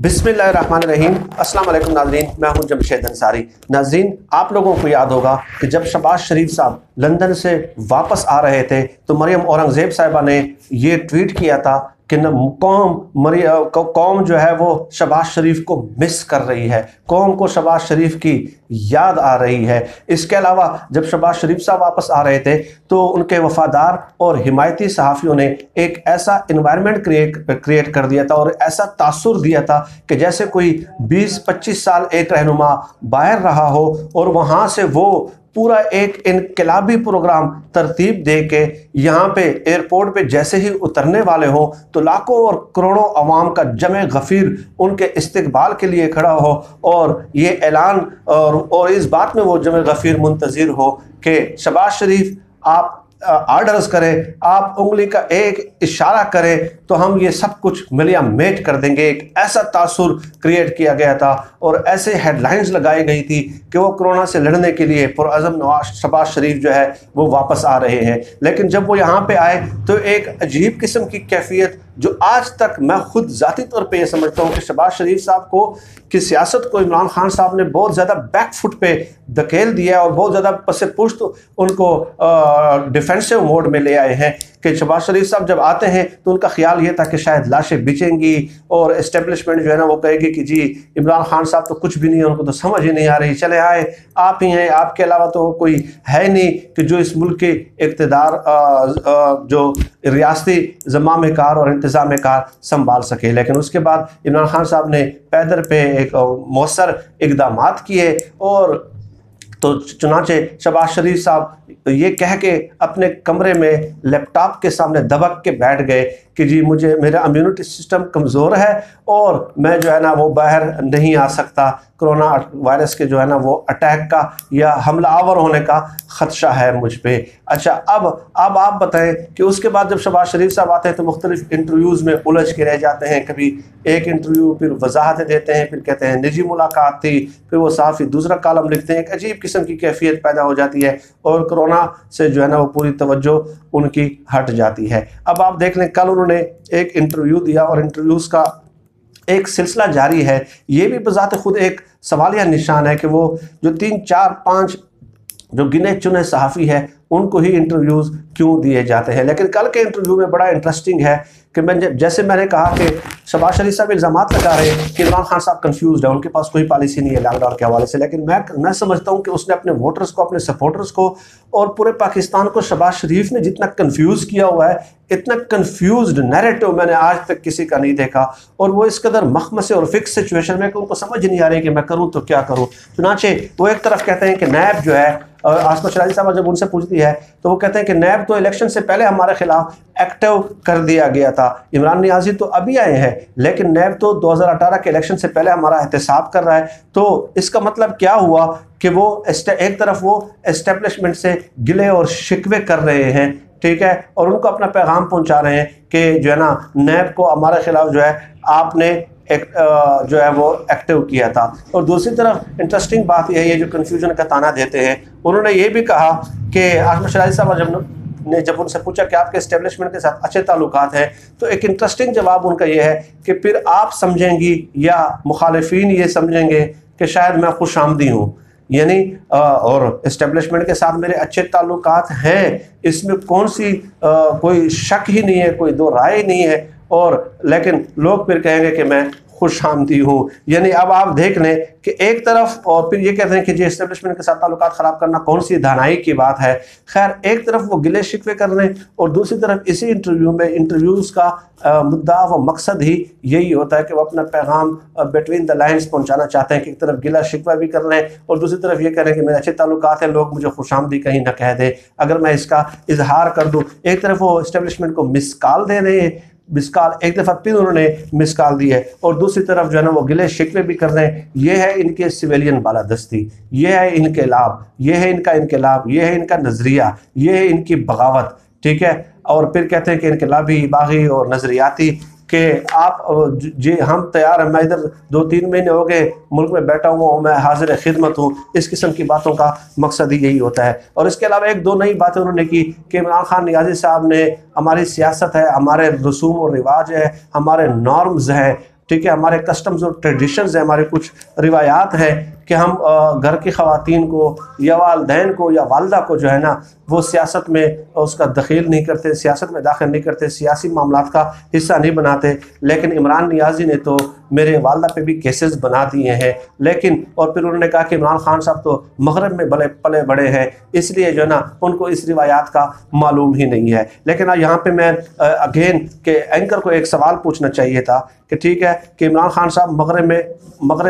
बिस्मिल्लाहिर्रहमानिर्रहीम। अस्सलाम वालेकुम नाज़रीन, मैं हूं जमशेद अंसारी। नाज़रीन, आप लोगों को याद होगा कि जब शहबाज शरीफ साहब लंदन से वापस आ रहे थे तो मरियम औरंगज़ेब साहिबा ने ये ट्वीट किया था कि कौम जो है वो शहबाज शरीफ को मिस कर रही है, कौम को शहबाज शरीफ की याद आ रही है। इसके अलावा जब शहबाज शरीफ साहब वापस आ रहे थे तो उनके वफादार और हिमायती सहाफ़ियों ने एक ऐसा इन्वायरमेंट क्रिएट कर दिया था और ऐसा तासुर दिया था कि जैसे कोई 20-25 साल एक रहनुमा बाहर रहा हो और वहाँ से वो पूरा एक इनकलाबी प्रोग्राम तरतीब दे के यहाँ पे एयरपोर्ट पे जैसे ही उतरने वाले हों तो लाखों और करोड़ों अवाम का जमे गफ़ीर उनके इस्तकबाल के लिए खड़ा हो और ये ऐलान और इस बात में वो जमे गफ़ीर मुंतज़िर हो कि शहबाज शरीफ आप आर्डर्स करें, आप उंगली का एक इशारा करें तो हम ये सब कुछ मिलिया मेट कर देंगे। एक ऐसा तासुर क्रिएट किया गया था और ऐसे हेडलाइंस लगाई गई थी कि वो कोरोना से लड़ने के लिए पुरअज़म नवाज शहबाज शरीफ जो है वो वापस आ रहे हैं। लेकिन जब वो यहाँ पे आए तो एक अजीब किस्म की कैफियत जो आज तक मैं खुद ज़ाती तौर पे ये समझता हूँ कि शहबाज शरीफ साहब को की सियासत को इमरान खान साहब ने बहुत ज़्यादा बैक फुट पे धकेल दिया है और बहुत ज़्यादा पसे पुश्त उनको डिफेंसिव मोड में ले आए हैं कि शहबाज शरीफ साहब जब आते हैं तो उनका ख्याल ये था कि शायद लाशें बिछेंगी और इस्टेब्लिशमेंट जो है ना वो कहेगी कि जी इमरान खान साहब तो कुछ भी नहीं है, उनको तो समझ ही नहीं आ रही, चले आए आप ही हैं, आपके अलावा तो कोई है नहीं कि जो इस मुल्क के इक़्तिदार जो रियासती ज़माम कार और इंतज़ाम कार संभाल सके। लेकिन उसके बाद इमरान खान साहब ने पैदर पे एक मौसर इक़दामात किए और तो चुनाचे शहबाज शरीफ साहब ये कह के अपने कमरे में लैपटॉप के सामने दबक के बैठ गए कि जी मुझे मेरा इम्यूनिटी सिस्टम कमज़ोर है और मैं जो है ना वो बाहर नहीं आ सकता, कोरोना वायरस के जो है ना वो अटैक का या हमलावर होने का ख़दशा है मुझ पे। अच्छा, अब आप बताएं कि उसके बाद जब शहबाज शरीफ साहब आते हैं तो मुख्तलिफ इंटरव्यूज़ में उलझ के रह जाते हैं। कभी एक इंटरव्यू फिर वजाहतें देते हैं, फिर कहते हैं निजी मुलाकात थी, फिर वो साफ़ी दूसरा कॉलम लिखते हैं। एक अजीब किस्म की कैफियत पैदा हो जाती है और कोरोना से जो है ना वो पूरी तवज्जो उनकी हट जाती है। अब आप देख लें, कल उन्होंने एक इंटरव्यू दिया और इंटरव्यूज़ का एक सिलसिला जारी है। ये भी बज़ात खुद एक सवालिया निशान है कि वो जो 3-4-5 जो गिने चुने सहाफ़ी है उनको ही इंटरव्यूज़ क्यों दिए जाते हैं। लेकिन कल के इंटरव्यू में बड़ा इंटरेस्टिंग है कि जैसे मैंने कहा कि शहबाज शरीफ साहब इल्ज़ामात लगा रहे हैं कि इमरान खान साहब कंफ्यूज्ड है, उनके पास कोई पॉलिसी नहीं है लॉकडाउन के हवाले से। लेकिन मैं समझता हूँ कि उसने अपने वोटर्स को, अपने सपोर्टर्स को और पूरे पाकिस्तान को शहबाज शरीफ ने जितना कन्फ्यूज़ किया हुआ है, इतना कन्फ्यूज्ड नैरेटिव मैंने आज तक किसी का नहीं देखा। और वो इस कदर मखमसे और फिक्स सिचुएशन में कि उनको समझ नहीं आ रही कि मैं करूँ तो क्या करूँ। चुनाचे वो एक तरफ कहते हैं कि नैब जो है, आसमा शराजी साहब जब उनसे पूछती है तो वो कहते हैं कि नैब तो इलेक्शन से पहले हमारे खिलाफ एक्टिव कर दिया गया था, इमरान नियाजी तो अभी आए हैं लेकिन नैब तो 2018 के इलेक्शन से पहले हमारा एहतसाब कर रहा है। तो इसका मतलब क्या हुआ कि वो एक तरफ वो एस्टेब्लिशमेंट से गिले और शिकवे कर रहे हैं, ठीक है, और उनको अपना पैगाम पहुंचा रहे हैं कि जो है ना नैब को हमारे खिलाफ जो है आपने एक जो है वो एक्टिव किया था। और दूसरी तरफ इंटरेस्टिंग बात यह है, ये जो कन्फ्यूजन का ताना देते हैं, उन्होंने ये भी कहा कि आसमा शराजी साहब जब उनसे पूछा कि आपके एस्टेब्लिशमेंट के साथ अच्छे ताल्लुकात हैं तो एक इंटरेस्टिंग जवाब उनका ये है कि फिर आप समझेंगी या मुखालिफिन ये समझेंगे कि शायद मैं खुशामदी हूँ, यानी और इस्टेब्लिशमेंट के साथ मेरे अच्छे ताल्लुकात हैं, इसमें कौन सी कोई शक ही नहीं है, कोई दो राय नहीं है। और लेकिन लोग फिर कहेंगे कि मैं खुशामदी हूँ। यानी अब आप देख लें कि एक तरफ और फिर ये कहते हैं कि जी इस्टेब्लिशमेंट के साथ ताल्लुकात ख़राब करना कौन सी दानाई की बात है। खैर, एक तरफ वो गिले शिकवे कर रहे हैं और दूसरी तरफ इसी इंटरव्यू में इंटरव्यूज़ का मुद्दा व मकसद ही यही होता है कि वो अपना पैगाम बिटवीन द लाइन्स पहुँचाना चाहते हैं कि एक तरफ गिला शिकवा भी कर रहे हैं और दूसरी तरफ ये कह रहे हैं कि मेरे अच्छे ताल्लुकात हैं, लोग मुझे खुशामदी कहीं ना कह दे अगर मैं इसका इजहार कर दूँ। एक तरफ वो इस्टेब्लिशमेंट को मिसकॉल दे रहे हैं, मिसकॉल एक दफ़ा फिर उन्होंने मिसकॉल दी है और दूसरी तरफ जो है ना वो गिले शिकवे भी कर रहे हैं। ये है इनके सिविलियन बालादस्ती, ये है इनकलाब, ये है इनका इनकलाब, ये है इनका नज़रिया, ये है इनकी बगावत, ठीक है। और फिर कहते हैं कि इनकलाबी, बागी और नज़रियाती कि आप जी हम तैयार हैं, मैं इधर 2-3 महीने हो गए मुल्क में बैठा हुआ हूँ, मैं हाजिर खिदमत हूँ। इस किस्म की बातों का मकसद ही यही होता है। और इसके अलावा 1-2 नई बातें उन्होंने की कि इमरान खान नियाज़ी साहब ने हमारी सियासत है, हमारे रसूम और रिवाज है, हमारे नॉर्म्स हैं, ठीक है, हमारे कस्टम्स और ट्रेडिशंस है, हमारे कुछ रिवायात हैं कि हम घर की ख़वातीन को या वालदैन को या वालदा को जो है ना वो सियासत में उसका दखील नहीं करते, सियासत में दाखिल नहीं करते, सियासी मामलात का हिस्सा नहीं बनाते। लेकिन इमरान नियाज़ी ने तो मेरे वालदा पे भी केसेस बना दिए हैं। लेकिन और फिर उन्होंने कहा कि इमरान खान साहब तो मगरब में पले बड़े हैं, इसलिए जो है ना उनको इस रिवायात का मालूम ही नहीं है। लेकिन यहाँ पे मैं अगेन के एंकर को एक सवाल पूछना चाहिए था कि ठीक है कि इमरान खान साहब मगरब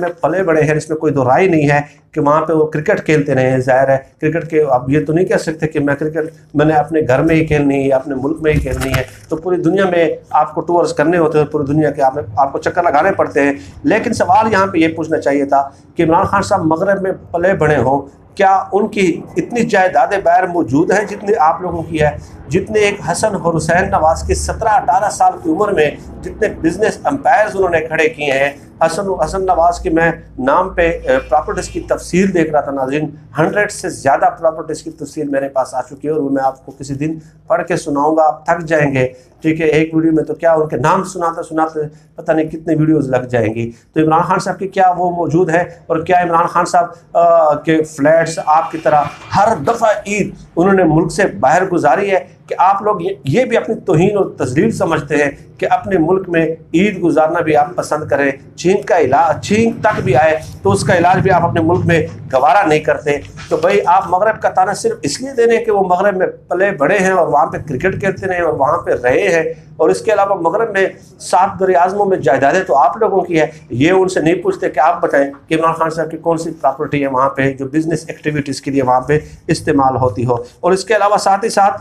में पले बड़े हैं, इसमें कोई दो राय नहीं है कि वहाँ पे वो क्रिकेट खेलते रहे हैं। ज़ाहिर है क्रिकेट के अब ये तो नहीं कह सकते कि मैं क्रिकेट मैंने अपने घर में ही खेलनी है या अपने मुल्क में ही खेलनी है, तो पूरी दुनिया में आपको टूर्स करने होते हैं, पूरी दुनिया के आपको चक्कर लगाने पड़ते हैं। लेकिन सवाल यहाँ पे ये पूछना चाहिए था कि इमरान खान साहब मगरब में पले बड़े हों, क्या उनकी इतनी जायदाद बैर मौजूद है जितनी आप लोगों की है, जितने एक हसन और हुसैन नवाज की 17-18 साल की उम्र में जितने बिजनेस एम्पायर्स उन्होंने खड़े किए हैं। हसन नवाज की मैं नाम पे प्रॉपर्टीज़ की तफसील देख रहा था नाज़रीन, 100 से ज़्यादा प्रॉपर्टीज़ की तफसील मेरे पास आ चुकी है और वो मैं आपको किसी दिन पढ़ के सुनाऊंगा, आप थक जाएंगे। ठीक है, एक वीडियो में तो क्या उनके नाम सुनाते सुनाते पता नहीं कितने वीडियोज़ लग जाएंगी। तो इमरान खान साहब की क्या वो मौजूद है, और क्या इमरान खान साहब के फ्लैट्स आपकी तरह हर दफ़ा ईद उन्होंने मुल्क से बाहर गुजारी है कि आप लोग ये भी अपनी तौहीन और तज़लील समझते हैं कि अपने मुल्क में ईद गुजारना भी आप पसंद करें, छींक का इलाज छींक तक भी आए तो उसका इलाज भी आप अपने मुल्क में गवारा नहीं करते। तो भाई आप मगरब का ताना सिर्फ इसलिए दे रहे हैं कि वो मगरब में पले बड़े हैं और वहाँ पे क्रिकेट खेलते रहे और वहाँ पे रहे हैं, और इसके अलावा मगरब में 7 दरियाज़मों में जायदादें तो आप लोगों की है। ये उनसे नहीं पूछते कि आप बताएं कि इमरान खान साहब की कौन सी प्रॉपर्टी है वहाँ पे जो बिज़नेस एक्टिविटीज़ के लिए वहाँ पे इस्तेमाल होती हो। और इसके अलावा साथ ही साथ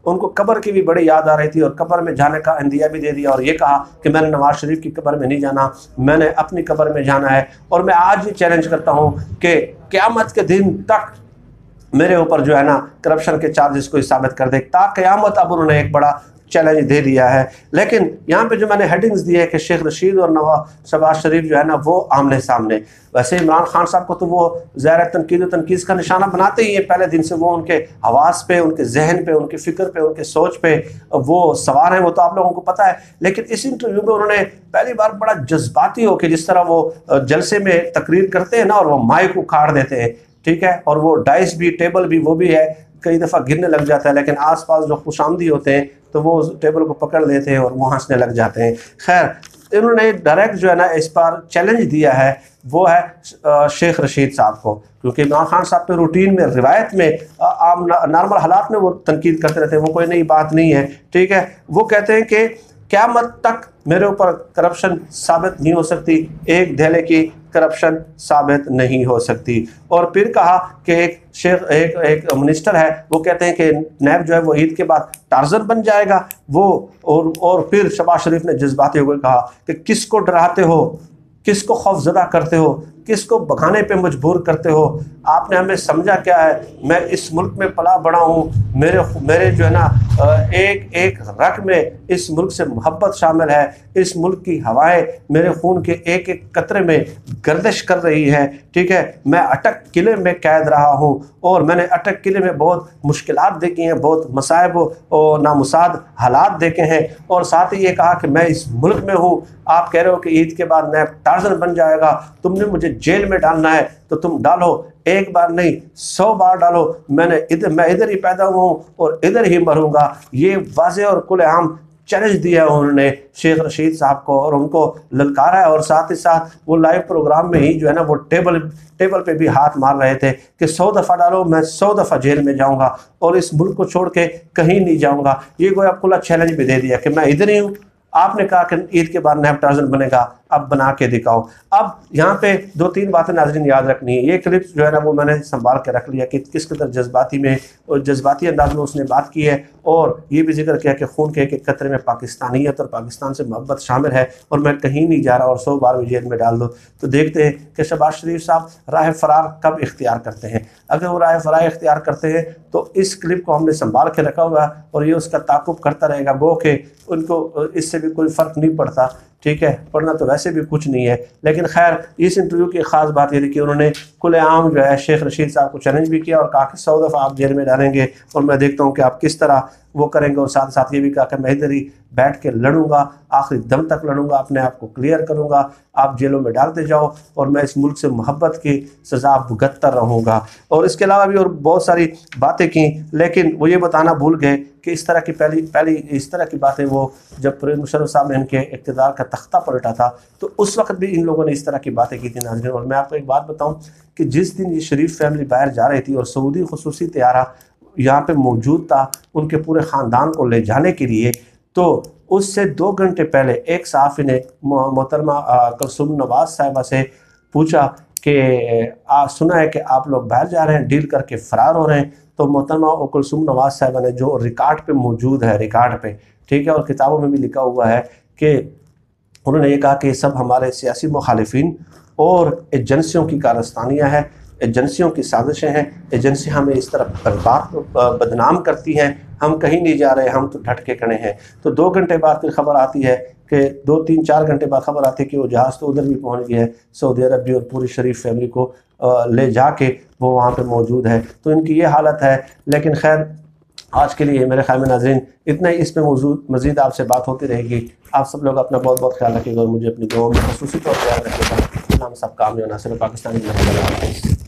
उनको कब्र की भी बड़ी याद आ रही थी और कब्र में जाने का इंदिया भी दे दिया और ये कहा कि मैंने नवाज शरीफ की कब्र में नहीं जाना, मैंने अपनी कब्र में जाना है। और मैं आज भी चैलेंज करता हूँ कि क़यामत के दिन तक मेरे ऊपर जो है ना करप्शन के चार्जेस को साबित कर दे, ता क़यामत। अब उन्होंने एक बड़ा चैलेंज दे दिया है। लेकिन यहाँ पे जो मैंने हेडिंग्स दी है कि शेख रशीद और शहबाज शरीफ जो है ना वो आमने सामने, वैसे इमरान खान साहब को तो वो ज़ाहिर तनकीद और तनकीज़ का निशाना बनाते ही है। पहले दिन से वो उनके हवास पे, उनके जहन पे, उनके फ़िक्र पे, उनके सोच पे वो सवार हैं, वो तो आप लोगों को पता है। लेकिन इस इंटरव्यू में उन्होंने पहली बार बड़ा जज्बाती हो के, जिस तरह वो जलसे में तकरीर करते हैं ना और वो माइक उखाड़ देते हैं, ठीक है, और वो डाइस भी, टेबल भी, वो भी है, कई दफ़ा गिरने लग जाता है। लेकिन आसपास जो खुशामदी होते हैं तो वो उस टेबल को पकड़ लेते हैं और वो हंसने लग जाते हैं। खैर इन्होंने डायरेक्ट जो है ना इस पर चैलेंज दिया है वो है शेख रशीद साहब को, क्योंकि इमरान खान साहब पे रूटीन में, रिवायत में, आम नॉर्मल हालात में वो तनकीद करते रहते हैं, वो कोई नई बात नहीं है। ठीक है, वो कहते हैं कि क़यामत तक मेरे ऊपर करप्शन साबित नहीं हो सकती, एक धेले की करप्शन साबित नहीं हो सकती। और फिर कहा कि एक मिनिस्टर है, वो कहते हैं कि नैब जो है वो ईद के बाद टार्जन बन जाएगा वो। और फिर शहबाज शरीफ ने जज्बाते हुए कहा कि किसको डराते हो, किसको खौफजदा करते हो, किसको भगाने पे मजबूर करते हो, आपने हमें समझा क्या है। मैं इस मुल्क में पला बड़ा हूँ, मेरे जो है ना एक एक रग में इस मुल्क से मोहब्बत शामिल है, इस मुल्क की हवाएं मेरे खून के एक एक कतरे में गर्दिश कर रही है। ठीक है, मैं अटक किले में कैद रहा हूँ और मैंने अटक किले में बहुत मुश्किलात देखी हैं, बहुत मसाइब और नामुसाद हालात देखे हैं। और साथ ही ये कहा कि मैं इस मुल्क में हूँ, आप कह रहे हो कि ईद के बाद नैब टार्जन बन जाएगा, तुमने मुझे जेल में डालना है तो तुम डालो, एक बार नहीं 100 बार डालो, मैं इधर ही पैदा हुआ हूँ और इधर ही मरूंगा। ये वाज़ेह और खुलेआम चैलेंज दिया है उन्होंने शेख रशीद साहब को और उनको ललकारा है। और साथ ही साथ वो लाइव प्रोग्राम में ही जो है ना वो टेबल पे भी हाथ मार रहे थे कि 100 दफ़ा डालो, मैं 100 दफ़ा जेल में जाऊंगा और इस मुल्क को छोड़ के कहीं नहीं जाऊंगा। ये कोई खुला चैलेंज भी दे दिया कि मैं इधर ही हूँ। आपने कहा कि ईद के बाद नैब टार्जन बनेगा, अब बना के दिखाओ। अब यहाँ पे 2-3 बातें नाज़रीन याद रखनी है। ये क्लिप्स जो है ना वो मैंने संभाल के रख लिया कि किस कदर जज्बाती में और जज्बाती अंदाज में उसने बात की है, और ये भी जिक्र किया कि खून के एक कतरे में पाकिस्तानियत और पाकिस्तान से मोहब्बत शामिल है और मैं कहीं नहीं जा रहा और 100 बार भी जेल में डाल दो। तो देखते हैं कि शहबाज शरीफ साहब राह फरार कब इख्तियार करते हैं। अगर वो राह फरार इख्तियार करते हैं तो इस क्लिप को हमने संभाल के रखा हुआ और ये उसका ताक़ुब करता रहेगा, गो कि उनको इससे भी कोई फ़र्क नहीं पड़ता। ठीक है, पढ़ना तो वैसे भी कुछ नहीं है। लेकिन खैर इस इंटरव्यू की ख़ास बात ये थी कि उन्होंने खुलेआम जो है शेख रशीद साहब को चैलेंज भी किया और कहा कि 100 दफ़ा आप जेल में डालेंगे और मैं देखता हूँ कि आप किस तरह वो करेंगे। और साथ साथ ये भी कहा कि मैं इधर ही बैठ के लड़ूंगा, आखिरी दम तक लड़ूंगा, अपने आप को क्लियर करूंगा, आप जेलों में डालते जाओ और मैं इस मुल्क से मोहब्बत की सज़ा भुगतता रहूँगा। और इसके अलावा भी और बहुत सारी बातें की, लेकिन वो ये बताना भूल गए कि इस तरह की पहली इस तरह की बातें वो जब परवेज़ मुशर्रफ साहब ने इनके इक़्तिदार का तख्ता पलटा था तो उस वक्त भी इन लोगों ने इस तरह की बातें की थी नाज़रीन। और मैं आपको एक बात बताऊं कि जिस दिन ये शरीफ फैमिली बाहर जा रही थी और सऊदी खुसूसी तैयारा यहाँ पे मौजूद था उनके पूरे ख़ानदान को ले जाने के लिए, तो उससे 2 घंटे पहले एक सहाफ़ी ने मोहतरमा कुलसूम नवाज़ साहिबा से पूछा कि सुना है कि आप लोग बाहर जा रहे हैं, डील करके फ़रार हो रहे हैं। तो मोहतरमा कुलसूम नवाज़ साहिबा ने, जो रिकॉर्ड पे मौजूद है, रिकॉर्ड पे, ठीक है, और किताबों में भी लिखा हुआ है कि उन्होंने ये कहा कि ये सब हमारे सियासी मुखालिफिन और एजेंसियों की कारस्तानियाँ हैं, एजेंसियों की साजिशें हैं, एजेंसियाँ हमें इस तरह बदनाम करती हैं, हम कहीं नहीं जा रहे, हम तो डट के खड़े हैं। तो 2 घंटे बाद फिर खबर आती है कि 2-3-4 घंटे बाद खबर आती है कि वो जहाज़ तो उधर भी पहुंच गया है, सऊदी अरब भी, और पूरी शरीफ फैमिली को ले जाके वो वहाँ पे मौजूद है। तो इनकी ये हालत है। लेकिन खैर आज के लिए मेरे ख्याल में नाज़रीन इतना ही, इसमें मज़ीद आपसे बात होती रहेगी। आप सब लोग अपना बहुत बहुत ख्याल रखिएगा और मुझे अपनी दुआओं में ख़ुसूसी तौर पर याद रखिएगा। हम सब कामयाब नासिर पाकिस्तानी।